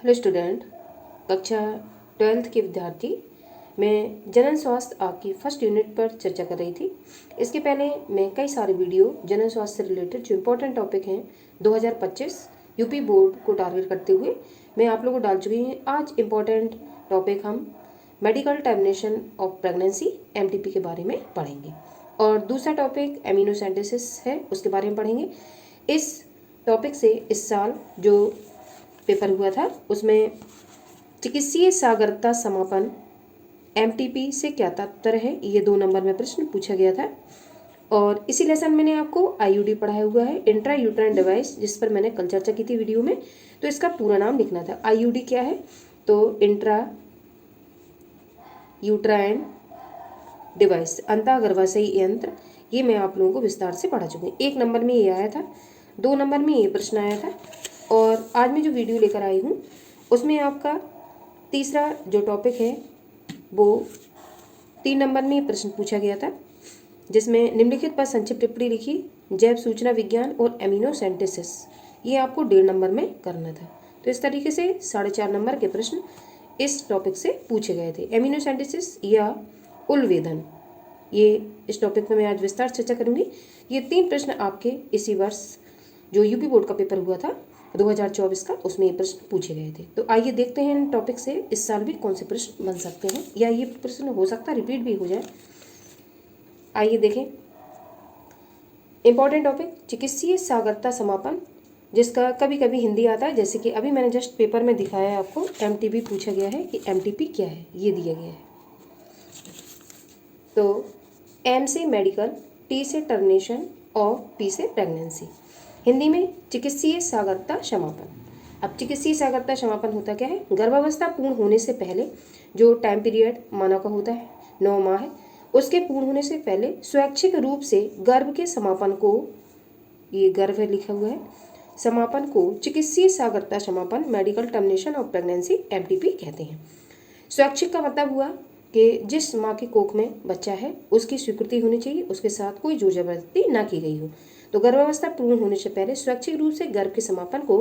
Hello student, कक्षा 12th के विद्यार्थी। मैं जनन स्वास्थ्य आपकी फर्स्ट यूनिट पर चर्चा कर रही थी। इसके पहले मैं कई सारे वीडियो जनन स्वास्थ्य से रिलेटेड जो इम्पोर्टेंट टॉपिक हैं 2025 यूपी बोर्ड को टारगेट करते हुए मैं आप लोगों को डाल चुकी हूँ। आज इम्पोर्टेंट टॉपिक हम medical termination of pregnancy MTP के बारे में पढ़ेंगे और दूसरा टॉपिक एमिनोसेंटेसिस है, उसके बारे में पढ़ेंगे। इस टॉपिक से इस साल जो पेपर हुआ था उसमें चिकित्सीय सागरता समापन एमटीपी से क्या तात्पर्य है, ये 2 नंबर में प्रश्न पूछा गया था। और इसी लेसन में मैंने आपको आईयूडी पढ़ाया हुआ है, इंट्रा यूट्राइन डिवाइस, जिस पर मैंने कल चर्चा की थी वीडियो में। तो इसका पूरा नाम लिखना था। आईयूडी क्या है, तो इंट्रा यूट्राइन डिवाइस, अंतःगर्भाशयी यंत्र। ये मैं आप लोगों को विस्तार से पढ़ा चुकी हूँ। 1 नंबर में ये आया था, 2 नंबर में ये प्रश्न आया था और आज मैं जो वीडियो लेकर आई हूँ उसमें आपका तीसरा जो टॉपिक है वो 3 नंबर में प्रश्न पूछा गया था, जिसमें निम्नलिखित पर संक्षिप्त टिप्पणी लिखी, जैव सूचना विज्ञान और एमिनोसेंटेसिस। ये आपको 1.5 नंबर में करना था। तो इस तरीके से 4.5 नंबर के प्रश्न इस टॉपिक से पूछे गए थे। एमिनोसेंटेसिस या उलवेदन, ये इस टॉपिक में मैं आज विस्तार चर्चा करूँगी। ये 3 प्रश्न आपके इसी वर्ष जो यूपी बोर्ड का पेपर हुआ था 2024 का, उसमें ये प्रश्न पूछे गए थे। तो आइए देखते हैं इन टॉपिक से इस साल भी कौन से प्रश्न बन सकते हैं या ये प्रश्न हो सकता है रिपीट भी हो जाए। आइए देखें। इंपॉर्टेंट टॉपिक चिकित्सीय सागरता समापन, जिसका कभी कभी हिंदी आता है, जैसे कि अभी मैंने जस्ट पेपर में दिखाया है आपको। एमटीपी पूछा गया है कि एमटीपी क्या है, ये दिया गया है। तो एम से मेडिकल, टी से टर्मिनेशन और पी से प्रेगनेंसी। हिंदी में चिकित्सीय सागरता समापन। अब चिकित्सीय सागरता समापन होता क्या है, गर्भावस्था पूर्ण होने से पहले जो टाइम पीरियड मानव का होता है 9 माह है, उसके पूर्ण होने से पहले स्वैच्छिक रूप से गर्भ के समापन को, ये गर्भ है लिखा हुआ है, समापन को चिकित्सीय सागरता समापन medical termination of pregnancy MTP कहते हैं। स्वैच्छिक का मतलब हुआ कि जिस माँ की कोख में बच्चा है उसकी स्वीकृति होनी चाहिए, उसके साथ कोई जोर जबरदस्ती ना की गई हो। तो गर्भावस्था पूर्ण होने से पहले स्वैच्छिक रूप से गर्भ के समापन को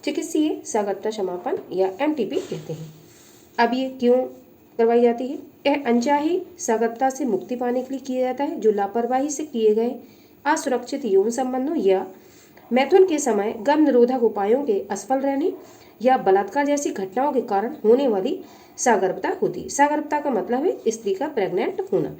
चिकित्सीय सागरता समापन या एमटीपी कहते हैं। अब ये क्यों करवाई जाती है? यह अनचाही सागरता से मुक्ति पाने के लिए किया जाता है, जो लापरवाही से किए गए असुरक्षित यौन संबंधों या मैथुन के समय गर्भ निरोधक उपायों के असफल रहने या बलात्कार जैसी घटनाओं के कारण होने वाली सागर्भता होती। सागर्भता का मतलब है स्त्री का प्रेग्नेंट होना।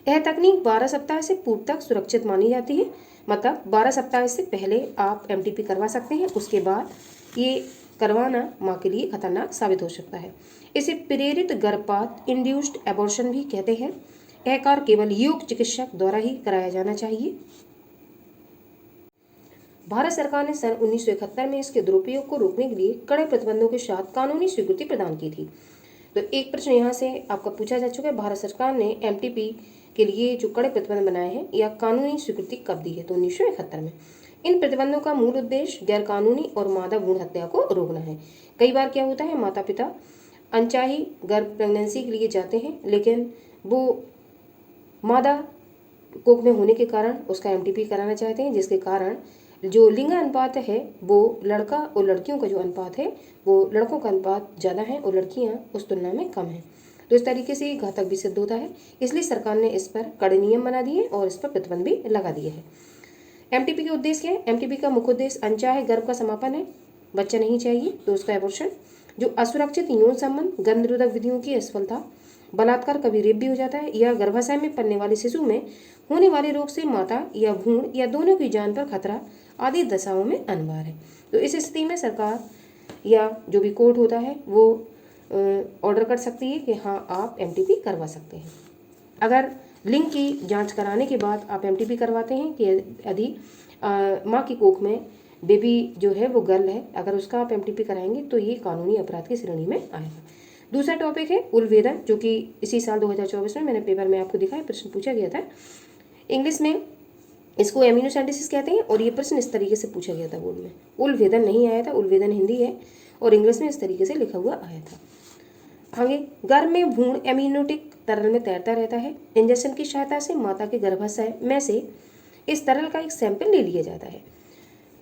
यह तकनीक 12 सप्ताह से पूर्व तक सुरक्षित मानी जाती है, मतलब 12 सप्ताह से पहले आप एमटीपी करवा सकते हैं, उसके बाद ये करवाना माँ के लिए खतरनाक साबित हो सकता है। इसे प्रेरित गर्भपात, इंड्यूस्ड एबॉर्शन भी कहते हैं। यह कार्य केवल योग्य चिकित्सक द्वारा ही कराया जाना चाहिए। भारत सरकार ने सन 1971 में इसके दुरुपयोग को रोकने के लिए कड़े प्रतिबंधों के साथ कानूनी स्वीकृति प्रदान की थी। तो एक प्रश्न यहाँ से आपका पूछा जा चुका है, भारत सरकार ने एमटीपी के लिए जो कड़े प्रतिबंध बनाए हैं या कानूनी स्वीकृति कब दी है? तो 1971 में। इन प्रतिबंधों का मूल उद्देश्य गैरकानूनी और मादा भ्रूण हत्या को रोकना है। कई बार क्या होता है, माता पिता अनचाही गर्भ प्रेगनेंसी के लिए जाते हैं, लेकिन वो मादा कोख में होने के कारण उसका एमटीपी कराना चाहते हैं, जिसके कारण जो लिंग अनुपात है वो लड़का और लड़कियों का जो अनुपात है वो लड़कों का अनुपात ज़्यादा है और लड़कियां उस तुलना में कम हैं। तो इस तरीके से घातक भी सिद्ध होता है। इसलिए सरकार ने इस पर कड़े नियम बना दिए और इस पर प्रतिबंध भी लगा दिए है। एमटीपी के उद्देश्य क्या है? एमटीपी का मुख्य उद्देश्य अनचाहे गर्भ का समापन है, बच्चा नहीं चाहिए तो उसका एबॉर्शन, जो असुरक्षित यौन संबंध, गर्भ निरोधक विधियों की असफलता, बलात्कार, कभी रेप भी हो जाता है, या गर्भाशय में पलने वाले शिशु में होने वाले रोग से माता या भ्रूण या दोनों की जान पर खतरा आदि दशाओं में अनिवार्य है। तो इस स्थिति में सरकार या जो भी कोर्ट होता है वो ऑर्डर कर सकती है कि हाँ आप एमटीपी करवा सकते हैं। अगर लिंग की जांच कराने के बाद आप एमटीपी करवाते हैं कि यदि माँ की कोख में बेबी जो है वो गर्ल है, अगर उसका आप एमटीपी कराएंगे तो ये कानूनी अपराध की श्रेणी में आएगा। दूसरा टॉपिक है उलवेदन, जो कि इसी साल 2024 में मैंने पेपर में आपको दिखाया, प्रश्न पूछा गया था। इंग्लिश में इसको एमिनोसेंटेसिस कहते हैं और ये प्रश्न इस तरीके से पूछा गया था बोर्ड में। उलवेदन नहीं आया था, उलवेदन हिंदी है और इंग्लिश में इस तरीके से लिखा हुआ आया था। आगे, गर्भ में भ्रूण एमिनोटिक तरल में तैरता रहता है। इंजेक्शन की सहायता से माता के गर्भाशय में से इस तरल का एक सैंपल ले लिया जाता है।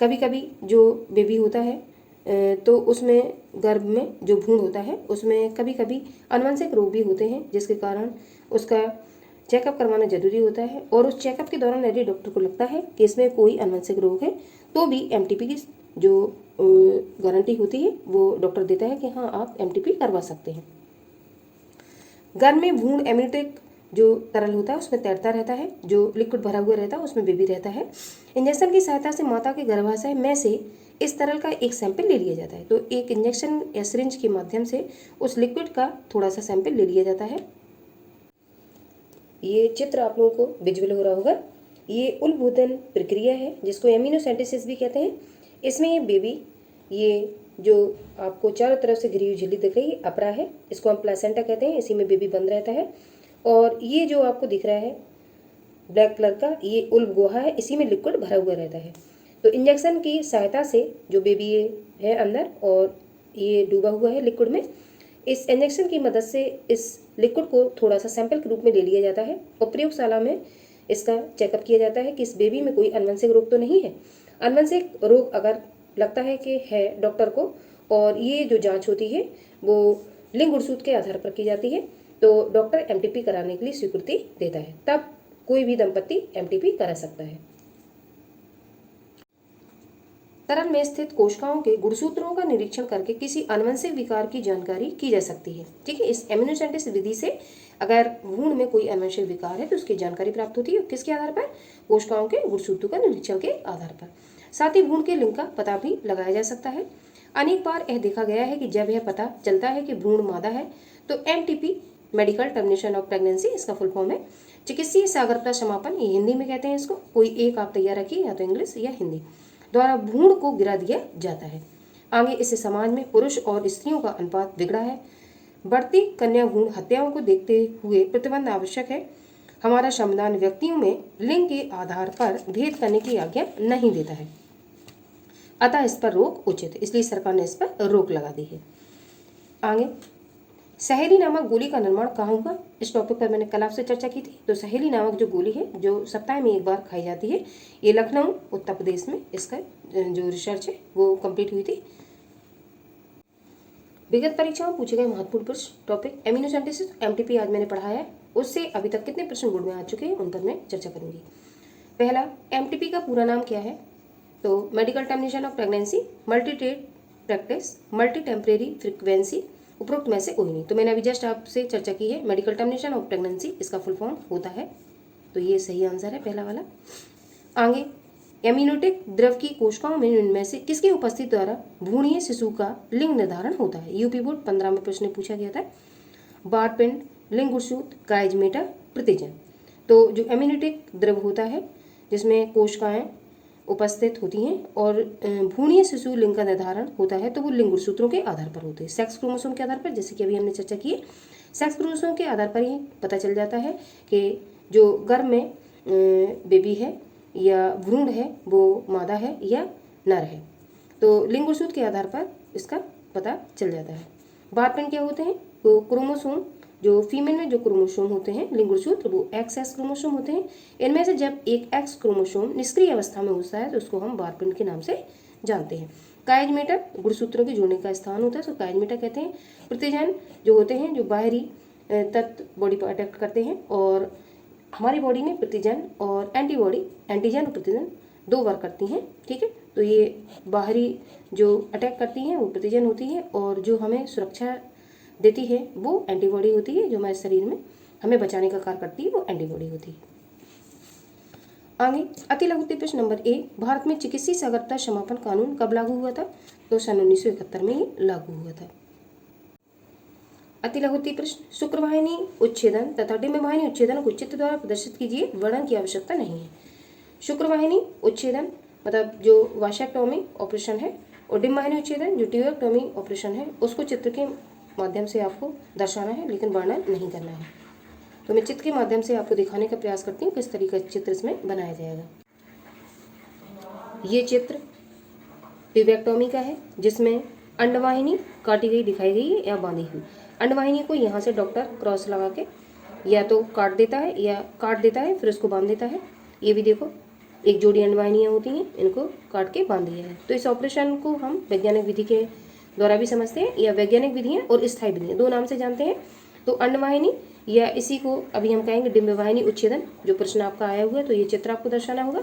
कभी कभी जो बेबी होता है तो उसमें गर्भ में जो भ्रूण होता है उसमें कभी कभी आनुवंशिक रोग भी होते हैं, जिसके कारण उसका चेकअप करवाना जरूरी होता है। और उस चेकअप के दौरान यदि डॉक्टर को लगता है कि इसमें कोई आनुवंशिक रोग है तो भी एमटीपी की जो गारंटी होती है वो डॉक्टर देता है कि हाँ आप एमटीपी करवा सकते हैं। गर्भ में भ्रूण एम्नियोटिक जो तरल होता है उसमें तैरता रहता है, जो लिक्विड भरा हुआ रहता है उसमें बेबी रहता है। इंजेक्शन की सहायता से माता के गर्भाशय में से इस तरल का एक सैंपल ले लिया जाता है। तो एक इंजेक्शन या सिरिंज के माध्यम से उस लिक्विड का थोड़ा सा सैंपल ले लिया जाता है। ये चित्र आप लोगों को विजुअल हो रहा होगा। ये उलभूतन प्रक्रिया है जिसको एमिनोसेंटेसिस भी कहते हैं। इसमें ये बेबी, ये जो आपको चारों तरफ से घिरी हुई झिल्ली दिख रही है अपरा है, इसको हम प्लेसेंटा कहते हैं। इसी में बेबी बंद रहता है। और ये जो आपको दिख रहा है ब्लैक कलर का, ये उल्ब गुहा है, इसी में लिक्विड भरा हुआ रहता है। तो इंजेक्शन की सहायता से जो बेबी ये है अंदर और ये डूबा हुआ है लिक्विड में, इस इंजेक्शन की मदद से इस लिक्विड को थोड़ा सा सैंपल के रूप में ले लिया जाता है और प्रयोगशाला में इसका चेकअप किया जाता है कि इस बेबी में कोई आनुवंशिक रोग तो नहीं है। आनुवंशिक रोग अगर लगता है कि है डॉक्टर को, और ये जो जांच होती है वो लिंग गुणसूत्र के आधार पर की जाती है, तो डॉक्टर एमटीपी कराने के लिए स्वीकृति देता है। तब कोई भी दंपति एमटीपी करा सकता है। तरल में स्थित कोशिकाओं के गुणसूत्रों का निरीक्षण करके किसी आनुवंशिक विकार की जानकारी की जा सकती है। ठीक है, इस एमिनोसेंटेसिस विधि से अगर भ्रूण में कोई आनुवंशिक विकार है तो उसकी जानकारी प्राप्त होती है। किसके आधार पर? कोशिकाओं के गुणसूत्रों का निरीक्षण के आधार पर। साथ ही भ्रूण के लिंग का पता भी लगाया जा सकता है। अनेक बार यह देखा गया है कि जब यह पता चलता है कि भ्रूण मादा है तो MTP, medical termination of pregnancy, इसका फुल फॉर्म है चिकित्सीय सागरता समापन, ये हिंदी में कहते हैं इसको। कोई एक आप तैयार रखिए, या तो इंग्लिश या हिंदी, द्वारा भ्रूण को गिरा दिया जाता है। आगे इससे समाज में पुरुष और स्त्रियों का अनुपात बिगड़ा है। बढ़ती कन्या भ्रूण हत्याओं को देखते हुए प्रतिबंध आवश्यक है। हमारा संविधान व्यक्तियों में लिंग के आधार पर भेद करने की आज्ञा नहीं देता है, अतः इस पर रोक उचित है, इसलिए सरकार ने इस पर रोक लगा दी है। आगे सहेली नामक गोली का निर्माण कहाँ हुआ? इस टॉपिक पर मैंने कल आपसे चर्चा की थी। तो सहेली नामक जो गोली है जो सप्ताह में एक बार खाई जाती है, ये लखनऊ उत्तर प्रदेश में इसका जो रिसर्च है वो कंप्लीट हुई थी। विगत परीक्षाओं में पूछे गए महत्वपूर्ण प्रश्न टॉपिक एमिनोसेंटेसिस, एमटीपी आज मैंने पढ़ाया है, उससे अभी तक कितने प्रश्न बोर्ड में आ चुके हैं उन पर मैं चर्चा करूंगी। पहला, एमटीपी का पूरा नाम क्या है? तो medical termination of pregnancy, multi trade practice, multi temporary frequency, उपरोक्त में से कोई नहीं। तो मैंने अभी जस्ट आपसे चर्चा की है मेडिकल टर्मिनेशन ऑफ प्रेगनेंसी, इसका फुल फॉर्म होता है, तो ये सही आंसर है पहला वाला। आगे एमिनोटिक द्रव की कोशिकाओं में इनमें से किसकी उपस्थिति द्वारा भ्रूणीय शिशु का लिंग निर्धारण होता है? यूपी बोर्ड 15 में प्रश्न पूछा गया था। बारपिंड, लिंग गुणसूत्र, काइजमेटा, प्रतिजन। तो जो एमिनोटिक द्रव होता है जिसमें कोशिकाएं उपस्थित होती हैं और भ्रूणीय शिशु लिंग का निर्धारण होता है, तो वो लिंग गुणसूत्रों के आधार पर होते हैं, सेक्स क्रोमोसोम के आधार पर, जैसे कि अभी हमने चर्चा की है। सेक्स क्रोमोसोम के आधार पर ही पता चल जाता है कि जो गर्भ में बेबी है या भ्रूण है वो मादा है या नर है। तो लिंग गुणसूत्र के आधार पर इसका पता चल जाता है। बारपिंड क्या होते हैं? तो क्रोमोसोम, जो फीमेल में जो क्रोमोसोम होते हैं लिंग गुणसूत्र, वो एक्स क्रोमोसोम होते हैं। इनमें से जब एक एक्स क्रोमोसोम निष्क्रिय अवस्था में होता है तो उसको हम बारपिंड के नाम से जानते हैं। काइजमेटा गुणसूत्रों के जुड़ने का स्थान होता है, तो काइजमेटा कहते हैं। प्रतिजन जो होते हैं जो बाहरी तत्व बॉडी पर अटैक करते हैं, और हमारी बॉडी में प्रतिजन और एंटीबॉडी, एंटीजन और प्रतिजन दो वर्क करती हैं। ठीक है, तो ये बाहरी जो अटैक करती हैं वो प्रतिजन होती है, और जो हमें सुरक्षा देती है वो एंटीबॉडी होती है, जो हमारे शरीर में हमें बचाने का कार्य करती है वो एंटीबॉडी होती है। आगे अति लघु प्रश्न नंबर ए, भारत में चिकित्सीय सागरता समापन कानून कब लागू हुआ था? तो सन 1971 में ही लागू हुआ था। अति लघु प्रश्न, शुक्रवाहिनी उच्छेदन तथा डिम्बवाहिनी उच्छेदन को चित्र द्वारा प्रदर्शित कीजिए, वर्णन की आवश्यकता नहीं है। शुक्रवाहिनी उच्छेदन मतलब जो वाशेक्टोमी ऑपरेशन है, और डिम्बवाहिनी उच्छेदन जो ट्यूबेक्टोमी ऑपरेशन है, उसको चित्र के माध्यम से आपको दर्शाना है, लेकिन वर्णन नहीं करना है। तो मैं चित्र के माध्यम से आपको दिखाने का प्रयास करती हूँ किस तरीके का चित्र इसमें बनाया जाएगा। ये चित्र ट्यूबेक्टोमी का है, जिसमें अंडवाहिनी काटी गई दिखाई गई है या बांधी हुई। अंडवाहिनी को यहाँ से डॉक्टर क्रॉस लगा के या तो काट देता है या काट देता है फिर उसको बांध देता है। ये भी देखो एक जोड़ी अंडवाहिनियाँ होती हैं, इनको काट के बांध दिया है। तो इस ऑपरेशन को हम वैज्ञानिक विधि के द्वारा भी समझते हैं, या वैज्ञानिक विधियाँ और स्थायी विधियाँ दो नाम से जानते हैं। तो अंडवाहिनी या इसी को अभी हम कहेंगे डिम्बवाहिनी उच्छेदन, जो प्रश्न आपका आया हुआ है, तो ये चित्र आपको दर्शाना होगा।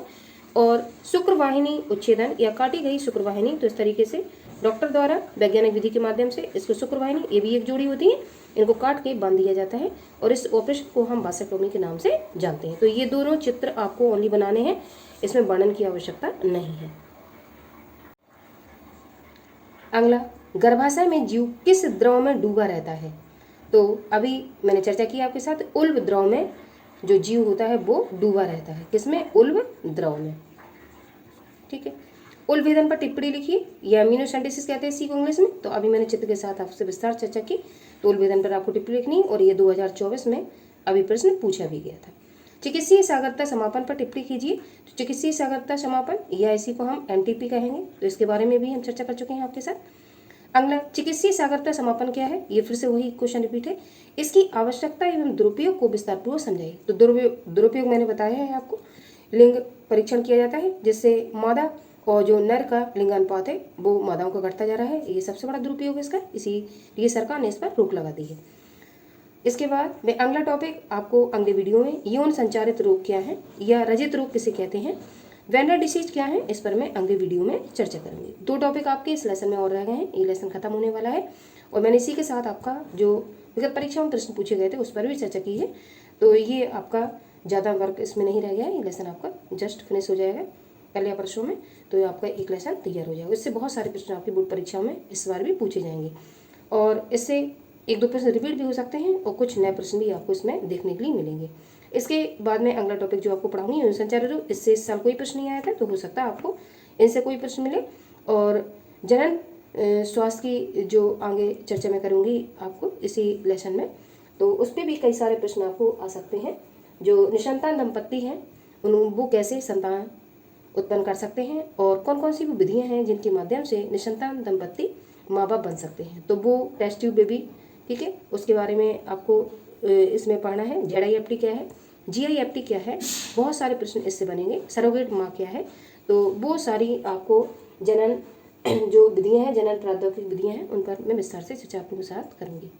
और शुक्रवाहिनी उच्छेदन या काटी गई शुक्रवाहिनी, तो इस तरीके से डॉक्टर द्वारा वैज्ञानिक विधि के माध्यम से इसको शुक्रवाहिनी, ये भी एक जोड़ी होती है, इनको काट के बांध दिया जाता है और इस ऑपरेशन को हम वासेक्टोमी के नाम से जानते हैं। तो ये दोनों चित्र आपको ओनली बनाने हैं, इसमें वर्णन की आवश्यकता नहीं है। अगला, गर्भाशय में जीव किस द्रव में डूबा रहता है? तो अभी मैंने चर्चा की आपके साथ, उल्ब द्रव में जो जीव होता है वो डूबा रहता है। किसमें? उल्ब द्रव में। ठीक है, उल्भेदन पर टिप्पणी लिखिए, या एमिनोसेंटेसिस कहते हैं इसी को इंग्लिश में। तो अभी मैंने चित्र के साथ आपसे विस्तार चर्चा की, तो उल्भेदन पर आपको टिप्पणी लिखनी, और ये 2024 में अभी प्रश्न पूछा भी गया था। चिकित्सीय सागरता समापन पर टिप्पणी कीजिए। तो चिकित्सीय सागरता समापन या इसी को हम एमटीपी कहेंगे, तो इसके बारे में भी हम चर्चा कर चुके हैं आपके साथ। अगला, चिकित्सीय सागरता समापन क्या है? ये फिर से वही क्वेश्चन रिपीट है। इसकी आवश्यकता एवं दुरुपयोग को विस्तारपूर्वक समझाइए। तो दुरुपयोग मैंने बताया है आपको, लिंग परीक्षण किया जाता है जिससे मादा और जो नर का लिंगानुपात है वो मादाओं का घटता जा रहा है, ये सबसे बड़ा दुरुपयोग है इसका, इसीलिए सरकार ने इस पर रोक लगा दी है। इसके बाद मैं अगला टॉपिक आपको अगले वीडियो में, यौन संचारित रोग क्या है या रजित रोग किसे कहते हैं, वेंडर डिसीज क्या है, इस पर मैं अगले वीडियो में चर्चा करूंगी। 2 टॉपिक आपके इस लेसन में और रह गए हैं, ये लेसन खत्म होने वाला है, और मैंने इसी के साथ आपका जो विगत परीक्षा में प्रश्न पूछे गए थे उस पर भी चर्चा की है। तो ये आपका ज़्यादा वर्क इसमें नहीं रह गया है, ये लेसन आपका जस्ट फिनिश हो जाएगा कल या परसों में, तो ये आपका एक लेसन तैयार हो जाएगा। इससे बहुत सारे प्रश्न आपकी बोर्ड परीक्षाओं में इस बार भी पूछे जाएंगे, और इससे 1-2 प्रश्न रिपीट भी हो सकते हैं और कुछ नए प्रश्न भी आपको इसमें देखने के लिए मिलेंगे। इसके बाद में अगला टॉपिक जो आपको पढ़ाऊंगी यौन संचार रोग, इससे इस साल कोई प्रश्न नहीं आया था, तो हो सकता है आपको इनसे कोई प्रश्न मिले। और जनन स्वास्थ्य की जो आगे चर्चा मैं करूंगी आपको इसी लेसन में, तो उस पर भी कई सारे प्रश्न आपको आ सकते हैं। जो निसंतान दंपत्ति हैं वो कैसे संतान उत्पन्न कर सकते हैं, और कौन कौन सी वो विधियाँ हैं जिनके माध्यम से निसंतान दंपत्ति माँ बाप बन सकते हैं। तो वो टेस्ट ट्यूब बेबी, ठीक है, उसके बारे में आपको इसमें पढ़ना है। ZIFT क्या है, GIFT क्या है, बहुत सारे प्रश्न इससे बनेंगे। सरोगेट माँ क्या है, तो वो सारी आपको जनन जो विधियाँ हैं, जनन प्रौद्योगिकी विधियाँ हैं, उन पर मैं विस्तार से चर्चा आपके साथ करूँगी।